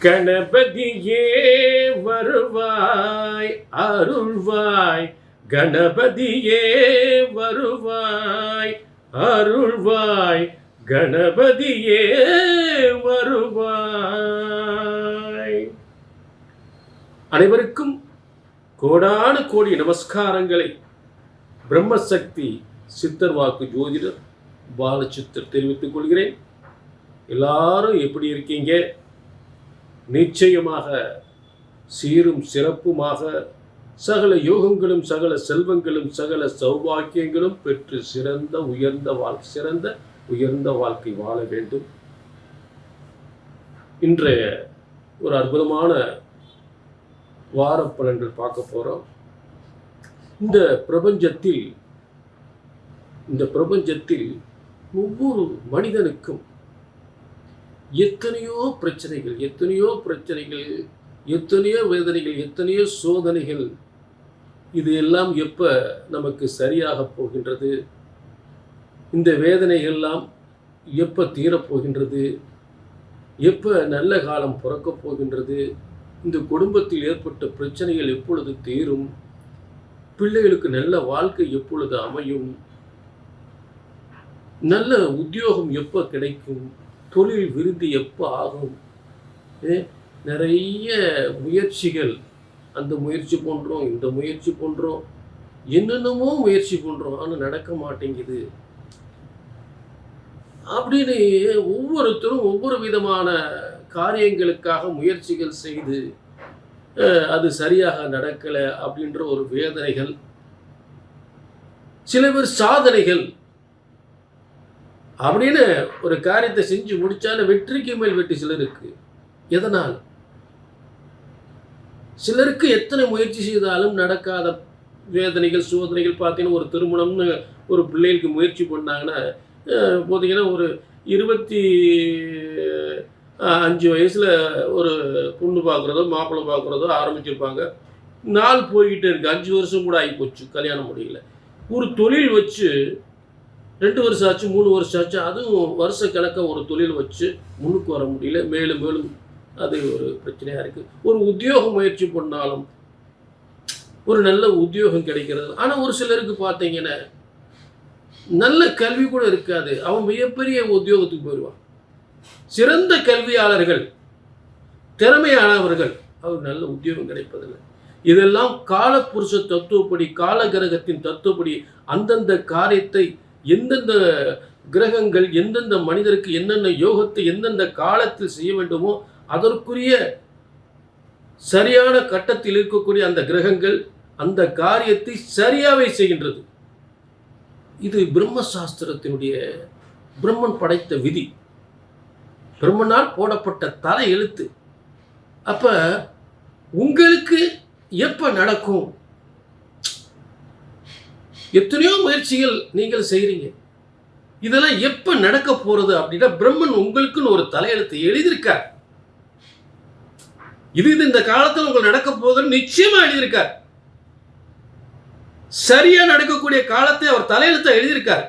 கணபதியே வருவாய் அருள்வாய், கணபதியே வருவாய் அருள்வாய், கணபதியே வருவாய். அனைவருக்கும் கோடானு கோடி நமஸ்காரங்களை பிரம்மசக்தி சித்தர் வாக்கு ஜோதிடர் பாலசித்தர் தெரிவித்துக் கொள்கிறேன். எல்லாரும் எப்படி இருக்கீங்க? நிச்சயமாக சீரும் சிறப்புமாக சகல யோகங்களும் சகல செல்வங்களும் சகல சௌபாக்கியங்களும் பெற்று சிறந்த உயர்ந்த வாழ்க்கை வாழ வேண்டும். இன்றைய ஒரு அற்புதமான வார பலன்கள் பார்க்க போகிறோம். இந்த பிரபஞ்சத்தில் ஒவ்வொரு மனிதனுக்கும் எத்தனையோ பிரச்சனைகள், எத்தனையோ வேதனைகள், எத்தனையோ சோதனைகள். இது எல்லாம் எப்போ நமக்கு சரியாக போகின்றது? இந்த வேதனைகள்லாம் எப்போ தீரப்போகின்றது? எப்போ நல்ல காலம் பிறக்கப் போகின்றது? இந்த குடும்பத்தில் ஏற்பட்ட பிரச்சனைகள் எப்பொழுது தீரும்? பிள்ளைகளுக்கு நல்ல வாழ்க்கை எப்பொழுது அமையும்? நல்ல உத்தியோகம் எப்போ கிடைக்கும்? தொழில் விருத்தி எப்போ ஆகும்? நிறைய முயற்சிகள், அந்த முயற்சி பண்ணுறோம், இந்த முயற்சி பண்ணுறோம், என்னென்னமோ முயற்சி பண்ணுறோம், ஆனால் நடக்க மாட்டேங்குது அப்படின்னு ஒவ்வொருத்தரும் ஒவ்வொரு விதமான காரியங்களுக்காக முயற்சிகள் செய்து அது சரியாக நடக்கலை அப்படின்ற ஒரு வேதனைகள். சில பேர் சாதனைகள் அப்படின்னு ஒரு காரியத்தை செஞ்சு முடிச்சாலும் வெற்றிக்கு மேல் வெற்றி சிலருக்கு. எதனால்? சிலருக்கு எத்தனை முயற்சி செய்தாலும் நடக்காத வேதனைகள், சோதனைகள். பார்த்தீங்கன்னா ஒரு திருமணம்னு ஒரு பிள்ளைகளுக்கு முயற்சி பண்ணாங்கன்னா பார்த்தீங்கன்னா ஒரு 25 வயசில் ஒரு பொண்ணு பார்க்குறதோ மாப்பிள்ளை பார்க்குறதோ ஆரம்பிச்சிருப்பாங்க. நாள் போய்கிட்டே இருக்குது. 5 வருஷம் கூட ஆகி போச்சு, கல்யாணம் முடியல. ஒரு தொழில் வச்சு 2 வருஷம் ஆச்சு, 3 வருஷம் ஆச்சு, அதுவும் வருஷ கணக்காக ஒரு தொழில் வச்சு முன்னுக்கு வர முடியல. மேலும் மேலும் அது ஒரு பிரச்சனையாக இருக்குது. ஒரு உத்தியோக முயற்சி பண்ணாலும் ஒரு நல்ல உத்தியோகம் கிடைக்கிறது. ஆனால் ஒரு சிலருக்கு பார்த்தீங்கன்னா நல்ல கல்வி கூட இருக்காது, அவன் மிகப்பெரிய உத்தியோகத்துக்கு போயிடுவான். சிறந்த கல்வியாளர்கள், திறமையானவர்கள், அவர் நல்ல உத்தியோகம் கிடைப்பதில்லை. இதெல்லாம் காலப்புருஷ தத்துவப்படி, கால கிரகத்தின் தத்துவப்படி அந்தந்த காரியத்தை எந்தெந்த கிரகங்கள் எந்தெந்த மனிதருக்கு என்னென்ன யோகத்தை எந்தெந்த காலத்தில் செய்ய வேண்டுமோ அதற்குரிய சரியான கட்டத்தில் இருக்கக்கூடிய அந்த கிரகங்கள் அந்த காரியத்தை சரியாகவே செய்கின்றது. இது பிரம்மசாஸ்திரத்தினுடைய பிரம்மன் படைத்த விதி, பிரம்மனால் போடப்பட்ட தலை எழுத்து. அப்ப உங்களுக்கு எப்ப நடக்கும்? எத்தனையோ முயற்சிகள் நீங்கள் செய்றீங்க, இதெல்லாம் எப்ப நடக்க போறது அப்படின்னா பிரம்மன் உங்களுக்குன்னு ஒரு தலையெழுத்து எழுதியிருக்கார். இது இந்த காலத்தில் உங்களுக்கு நடக்க போகுதுன்னு நிச்சயமா எழுதியிருக்கார். சரியா நடக்கக்கூடிய காலத்தை அவர் தலையெழுத்த எழுதியிருக்கார்.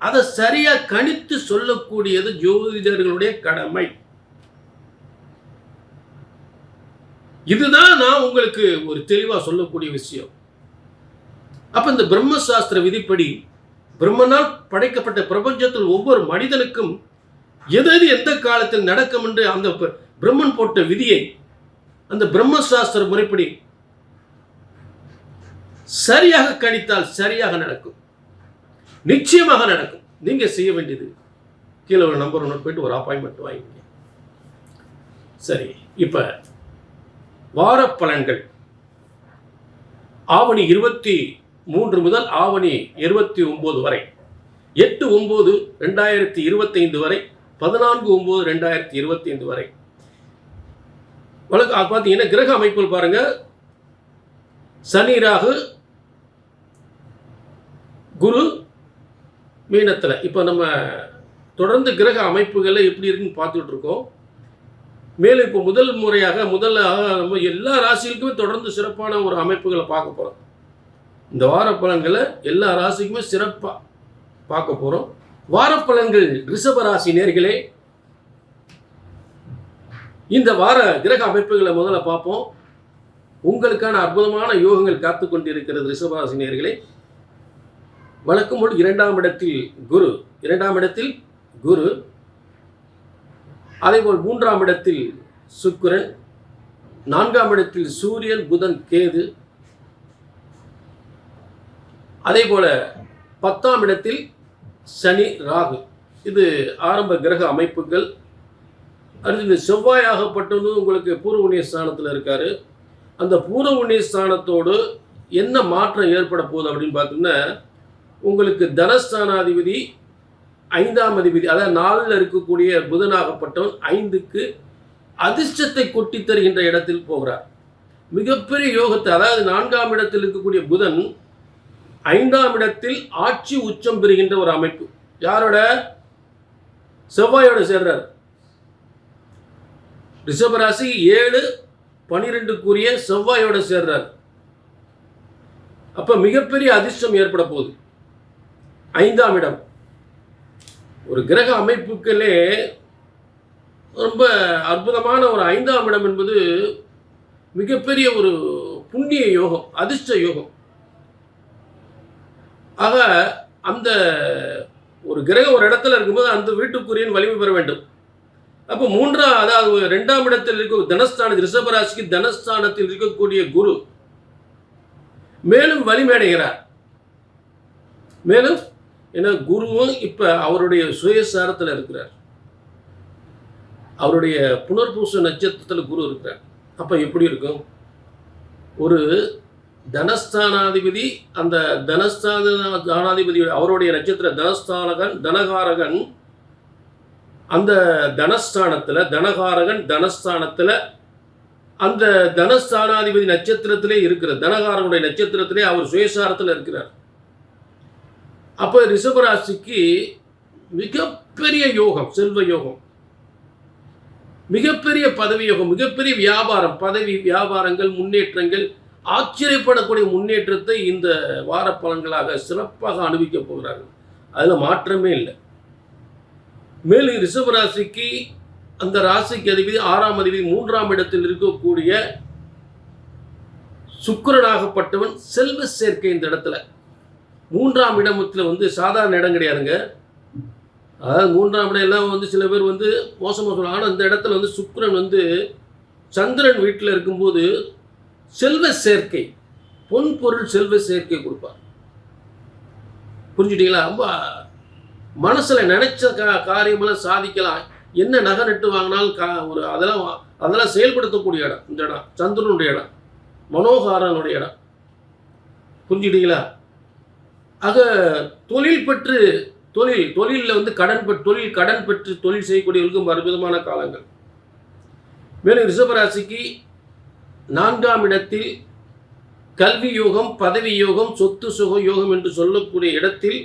அதை சரியா கணித்து சொல்லக்கூடியது ஜோதிடர்களுடைய கடமை. இதுதான் நான் உங்களுக்கு ஒரு தெளிவா சொல்லக்கூடிய விஷயம். அப்ப இந்த பிரம்மசாஸ்திர விதிப்படி பிரம்மனால் படைக்கப்பட்ட பிரபஞ்சத்தில் ஒவ்வொரு மனிதனுக்கும் எது எந்த காலத்தில் நடக்கும் என்று அந்த பிரம்மன் போட்ட விதியை அந்த பிரம்மசாஸ்திர முறைப்படி சரியாக கணித்தால் சரியாக நடக்கும், நிச்சயமாக நடக்கும். நீங்க செய்ய வேண்டியது கீழே ஒரு நம்பர் ஒன்று போயிட்டு ஒரு அப்பாயின்மெண்ட் வாங்கிங்க. சரி, இப்ப வார பலன்கள் ஆவணி 23 முதல் ஆவணி 29 வரை, 8/9/2025 வரை, 14/9/2025 வரை. பார்த்தீங்கன்னா கிரக அமைப்புகள் பாருங்க. சனி ராகு குரு மீனத்தில். இப்போ நம்ம தொடர்ந்து கிரக அமைப்புகளை எப்படி இருக்குன்னு பார்த்துட்டு இருக்கோம். மேலும் இப்போ முதல் முறையாக நம்ம எல்லா ராசிகளுக்குமே தொடர்ந்து சிறப்பான ஒரு அமைப்புகளை பார்க்க போகிறோம். இந்த வார பலன்களை எல்லா ராசிக்குமே சிறப்பாக பார்க்க போகிறோம். வார பலன்கள் ரிஷப ராசி நேயர்களே, இந்த வார கிரக அமைப்புகளை முதல்ல பார்ப்போம். உங்களுக்கான அற்புதமான யோகங்கள் காத்து கொண்டிருக்கிறது ரிஷபராசி நேயர்களே. வழக்கம் போல் இரண்டாம் இடத்தில் குரு, அதேபோல் மூன்றாம் இடத்தில் சுக்கிரன், நான்காம் இடத்தில் சூரியன், புதன், கேது, அதேபோல 10ஆம் இடத்தில் சனி, ராகு. இது ஆரம்ப கிரக அமைப்புகள். அடுத்து செவ்வாய் ஆகப்பட்டது உங்களுக்கு பூர்வ புண்ணிய ஸ்தானத்தில் இருக்காரு. அந்த பூர்வ புண்ணிய ஸ்தானத்தோடு என்ன மாற்றம் ஏற்பட போகுது அப்படின்னு பார்த்தோம்னா, உங்களுக்கு தனஸ்தானாதிபதி 5ஆம் அதிபதி, அதாவது 4ல் இருக்கக்கூடிய புதனாகப்பட்டவன் 5க்கு அதிர்ஷ்டத்தை கொட்டி தருகின்ற இடத்தில் போகிறார். மிகப்பெரிய யோகத்தை, அதாவது 4ஆம் இடத்தில் இருக்கக்கூடிய புதன் 5ஆம் இடத்தில் ஆட்சி உச்சம் பெறுகின்ற ஒரு அமைப்பு. யாரோட? செவ்வாயோட சேர்றார். ரிஷபராசி 7-12க்குரிய செவ்வாயோட சேர்றார். அப்ப மிகப்பெரிய அதிர்ஷ்டம் ஏற்பட போகுது. 5ஆம் இடம் ஒரு கிரக அமைப்புகளே ரொம்ப அற்புதமான ஒரு 5ஆம் இடம் என்பது மிகப்பெரிய ஒரு புண்ணிய யோகம், அதிர்ஷ்ட யோகம். ஆக அந்த ஒரு கிரகம் ஒரு இடத்துல இருக்கும்போது அந்த வீட்டுக்குரியன் வலிமை பெற வேண்டும். அப்போ அதாவது 2ஆம் இடத்தில் இருக்க தனஸ்தானத்தில், ரிஷபராசிக்கு தனஸ்தானத்தில் இருக்கக்கூடிய குரு மேலும் வலிமையடைகிறார். மேலும் ஏன்னா குருவும் இப்ப அவருடைய சுயசாரத்தில் இருக்கிறார். அவருடைய புனர்பூச நட்சத்திரத்தில் குரு இருக்கிறார். அப்ப எப்படி இருக்கும்? ஒரு தனஸ்தானாதிபதி, அந்த தனஸ்தானாதிபதி அவருடைய நட்சத்திர தனகாரகன் அந்த தனஸ்தானத்தில் அந்த தனஸ்தானாதிபதி நட்சத்திரத்திலே இருக்கிற தனகாரனுடைய நட்சத்திரத்திலே அவர் சுயசாரத்தில் இருக்கிறார். அப்ப ரிஷபராசிக்கு மிகப்பெரிய யோகம், செல்வ யோகம், மிகப்பெரிய பதவி யோகம், மிகப்பெரிய வியாபாரம், பதவி வியாபாரங்கள், முன்னேற்றங்கள், ஆச்சரியப்படக்கூடிய முன்னேற்றத்தை இந்த வார பலன்களாக சிறப்பாக அனுபவிக்க போகிறார்கள். அதில் மாற்றமே இல்லை. மேலும் ரிஷபராசிக்கு அந்த ராசிக்கு அதிபதி 6ஆம் அதிபதி 3ஆம் இடத்தில் இருக்கக்கூடிய சுக்கிரனாகப்பட்டவன் செல்வ சேர்க்கை. இந்த இடத்துல 3ஆம் இடத்துல சாதாரண இடம் கிடையாதுங்க. அதாவது 3ஆம் இடம் எல்லாம் சில பேர் மோசமாக சொல்லுவாங்க. ஆனால் இந்த இடத்துல சுக்கிரன் சந்திரன் வீட்டில் இருக்கும்போது செல்வ சேர்க்கை, பொன் பொருள் செல்வ சேர்க்கை கொடுப்பார். புரிஞ்சுட்டீங்களா? ரொம்ப மனசில் நினைச்ச காரியமெல்லாம் சாதிக்கலாம். என்ன நகை நட்டு வாங்கினாலும் அதெல்லாம் செயல்படுத்தக்கூடிய இடம் இந்த இடம், சந்திரனுடைய இடம், மனோகாரனுடைய இடம். புரிஞ்சுட்டீங்களா? ஆக தொழில் பெற்று தொழிலில் கடன் பெற்று தொழில் செய்யக்கூடியவர்களுக்கும் அற்புதமான காலங்கள். மேலும் ரிஷபராசிக்கு 4ஆம் இடத்தில் கல்வி யோகம், பதவி யோகம், சொத்து சுக யோகம் என்று சொல்லக்கூடிய இடத்தில்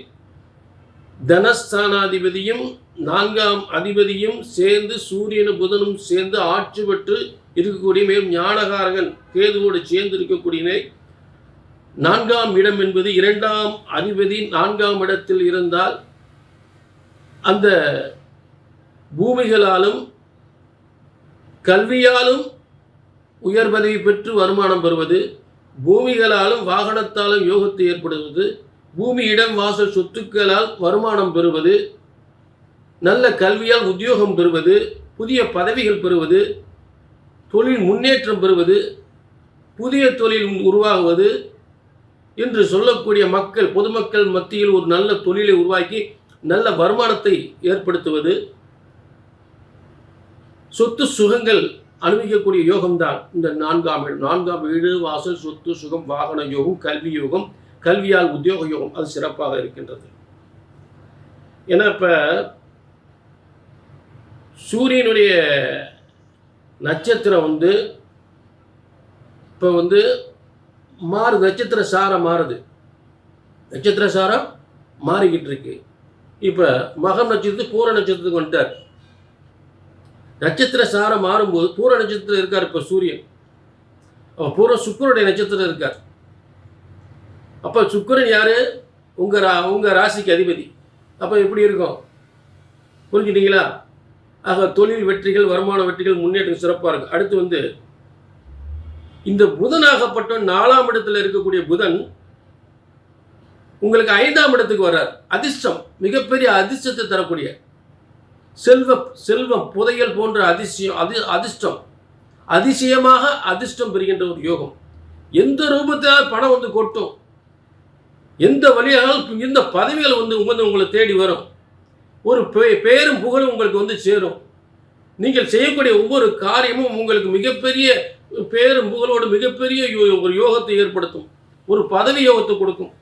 தனஸ்தானாதிபதியும் 4ஆம் அதிபதியும் சேர்ந்து சூரியனும் புதனும் சேர்ந்து ஆட்சி பெற்று இருக்கக்கூடிய, மேலும் ஞானகாரகன் கேதுவோடு சேர்ந்து இருக்கக்கூடிய 4ஆம் இடம் என்பது 2ஆம் அதிபதி 4ஆம் இடத்தில் இருந்தால் அந்த பூமிகளாலும் கல்வியாலும் உயர் பதவி பெற்று வருமானம் பெறுவது, பூமிகளாலும் வாகனத்தாலும் யோகத்தை ஏற்படுவது, பூமி இடம் வாசல் சொத்துக்களால் வருமானம் பெறுவது, நல்ல கல்வியால் உத்தியோகம் பெறுவது, புதிய பதவிகள் பெறுவது, தொழில் முன்னேற்றம் பெறுவது, புதிய தொழில் உருவாகுவது என்று சொல்லக்கூடிய பொதுமக்கள் மத்தியில் ஒரு நல்ல தொழிலை உருவாக்கி நல்ல வருமானத்தை ஏற்படுத்துவது, சொத்து சுகங்கள் அனுபவிக்கக்கூடிய யோகம்தான் இந்த 4ஆம் வீடு வாசல் சொத்து சுகம் வாகன யோகம், கல்வி யோகம், கல்வியால் உத்தியோக யோகம் அது சிறப்பாக இருக்கின்றது. ஏன்னா இப்ப சூரியனுடைய நட்சத்திரம் இப்ப மாறுது, நட்சத்திர சாரம் மாறுது, நட்சத்திர சாரம் மாறிக்கிட்டு இருக்கு. இப்ப மகம் நட்சத்திரத்துக்கு பூர நட்சத்திரத்துக்கு வந்துட்டார். நட்சத்திர சாரம் மாறும்போது பூர நட்சத்திரம் இருக்கார். இப்ப சூரியன் பூர சுக்கிரனுடைய நட்சத்திரம் இருக்கார். அப்ப சுக்கிரன் யாரு? உங்க ராசிக்கு அதிபதி. அப்ப எப்படி இருக்கும்? புரிஞ்சுட்டீங்களா? ஆக தொழில் வெற்றிகள், வருமான வெற்றிகள், முன்னேற்றம் சிறப்பாக இருக்கு. அடுத்து வந்து இந்த புதனாகப்பட்ட 4ஆம் இடத்துல இருக்கக்கூடிய புதன் உங்களுக்கு 5ஆம் இடத்துக்கு வர்றார். அதிர்ஷ்டம், மிகப்பெரிய அதிர்ஷ்டத்தை தரக்கூடிய செல்வம் புதையல் போன்ற அதிர்ஷ்டம், அதிசயமாக அதிர்ஷ்டம் பெறுகின்ற ஒரு யோகம். எந்த ரூபத்தினால் பணம் வந்து கொட்டும், எந்த வழியாலும் இந்த பதவிகள் வந்து உங்களை தேடி வரும். ஒரு பெயரும் புகழும் உங்களுக்கு வந்து சேரும். நீங்கள் செய்யக்கூடிய ஒவ்வொரு காரியமும் உங்களுக்கு மிகப்பெரிய பேரும் புகழோடு மிகப்பெரிய ஒரு யோகத்தை ஏற்படுத்தும். ஒரு பதவி யோகத்தை கொடுக்கும்.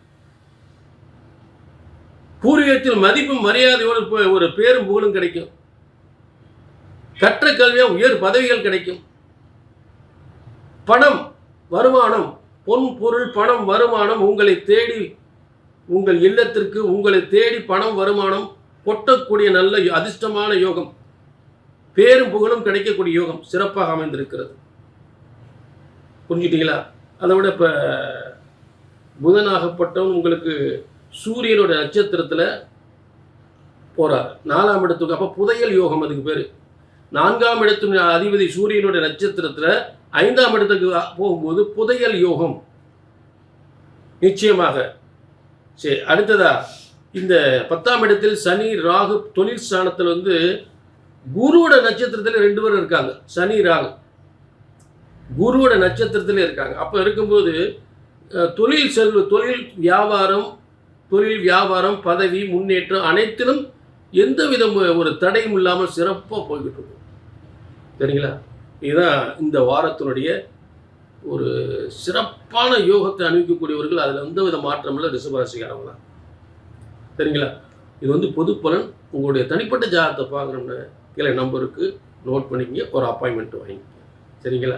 பூர்வீகத்தில் மதிப்பும் மரியாதையோடு ஒரு பேரும் புகழும் கிடைக்கும். கற்ற கல்வியாக உயர் பதவிகள் கிடைக்கும். பணம், வருமானம், பொன் பொருள் பணம் வருமானம் உங்களை தேடி, உங்கள் இல்லத்திற்கு உங்களை தேடி பணம் வருமானம் கொட்டக்கூடிய நல்ல அதிர்ஷ்டமான யோகம், பேரும் புகழும் கிடைக்கக்கூடிய யோகம் சிறப்பாக அமைந்திருக்கிறது. புரிஞ்சுட்டீங்களா? அதை விட இப்போ புதனாகப்பட்டவன் உங்களுக்கு சூரியனோட நட்சத்திரத்தில் போகிறார் 4ஆம் இடத்துக்கு. அப்போ புதையல் யோகம் அதுக்கு பேர். 4ஆம் இடத்து அதிபதி சூரியனோட நட்சத்திரத்தில் 5ஆம் இடத்துக்கு போகும்போது புதையல் யோகம் நிச்சயமாக. சரி, அடுத்ததா இந்த 10ஆம் இடத்தில் சனி ராகு தொழில் ஸ்தானத்தில் வந்து குருவோட நட்சத்திரத்தில் 2 பேரும் இருக்காங்க. சனி ராகு குருவோட நட்சத்திரத்தில் இருக்காங்க. அப்போ இருக்கும்போது தொழில் வியாபாரம், பதவி, முன்னேற்றம் அனைத்திலும் எந்த விதம் ஒரு தடையும் இல்லாமல் சிறப்பாக போய்கிட்டு இருக்கும். சரிங்களா? இதுதான் இந்த வாரத்தினுடைய ஒரு சிறப்பான யோகத்தை அனுபவிக்கக்கூடியவர்கள். அதில் எந்த வித மாற்றம் இல்லை, ரிஷபராசிக்காரவங்க தான். சரிங்களா? இது வந்து பொது பலன். உங்களுடைய தனிப்பட்ட ஜாதகத்தை பார்க்குறோம்னு கீழே நம்பருக்கு நோட் பண்ணிக்கங்க, ஒரு அப்பாயின்மெண்ட் வாங்கிக்கங்க. சரிங்களா?